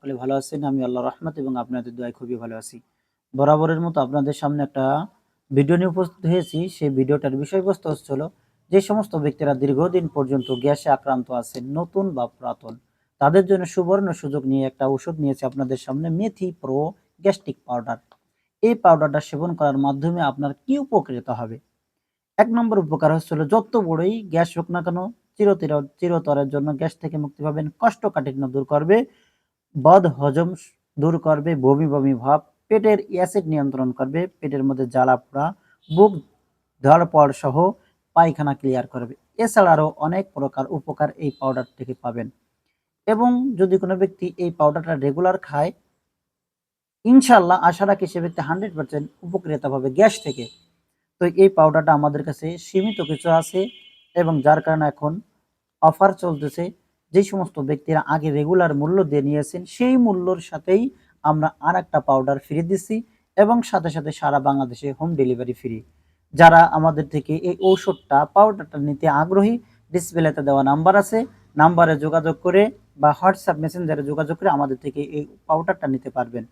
সকলে ভালো আছেন। আমি আল্লাহর রহমত এবং আপনাদের দোয়ায় খুবই ভালো আছি। বরাবরের মতো আপনাদের সামনে একটা ভিডিও নিয়ে উপস্থিত হয়েছি। সেই ভিডিওটার বিষয়বস্তু হচ্ছে যে সমস্ত ব্যক্তিরা দীর্ঘদিন পর্যন্ত গ্যাসে আক্রান্ত আছেন, নতুন বা পুরাতন, তাদের জন্য সুবর্ণ সুযোগ নিয়ে একটা ওষুধ নিয়েছি আপনাদের সামনে, মেথি প্রো গ্যাস্ট্রিক পাউডার। এই পাউডারটা সেবন করার মাধ্যমে আপনার কি উপকৃত হবে? ১ নম্বর উপকার হচ্ছে যত বড়ই গ্যাস হোক না কেন চিরতরের জন্য গ্যাস থেকে মুক্তি পাবেন, কোষ্ঠকাঠিন্য দূর করবে, বদহজম দূর করবে, বমি, বমি ভাব, পেটের অ্যাসিড নিয়ন্ত্রণ করবে, পেটের মধ্যে জ্বালা-পোড়া, বুক ধড়পড় সহ পায়খানা ক্লিয়ার করবে। এছাড়া আরও অনেক প্রকার উপকার এই পাউডার থেকে পাবেন এবং যদি কোনো ব্যক্তি এই পাউডারটা রেগুলার খায়, ইনশাআল্লাহ আশা রাখি সে ব্যক্তি 100% উপকৃত পাবে গ্যাস থেকে। তো এই পাউডারটা আমাদের কাছে সীমিত কিছু আছে এবং যার কারণে এখন অফার চলতেছে। যে সমস্ত ব্যক্তিরা আগে রেগুলার মূল্য দিয়ে নিয়েছেন সেই মূল্যর সাথেই আমরা আরেকটা পাউডার ফ্রি দিচ্ছি এবং সাথে সাথে সারা বাংলাদেশে হোম ডেলিভারি ফ্রি। যারা আমাদের থেকে এই ঔষধটা পাউডারটা নিতে আগ্রহী, ডিসপ্লেতে দেওয়া নাম্বার আছে, নাম্বারে যোগাযোগ করে বা হোয়াটসঅ্যাপ মেসেঞ্জারে যোগাযোগ করে আমাদের থেকে এই পাউডারটা নিতে পারবেন।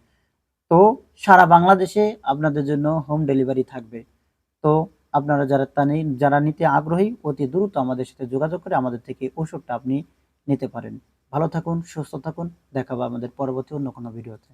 তো সারা বাংলাদেশে আপনাদের জন্য হোম ডেলিভারি থাকবে। তো আপনারা যারা নিতে আগ্রহী অতি দ্রুত আমাদের সাথে যোগাযোগ করে আমাদের থেকে ওষুধটা আপনি নিতে পারেন। ভালো থাকুন, সুস্থ থাকুন। দেখা হবে আমাদের পরবর্তী অন্য কোনো ভিডিওতে।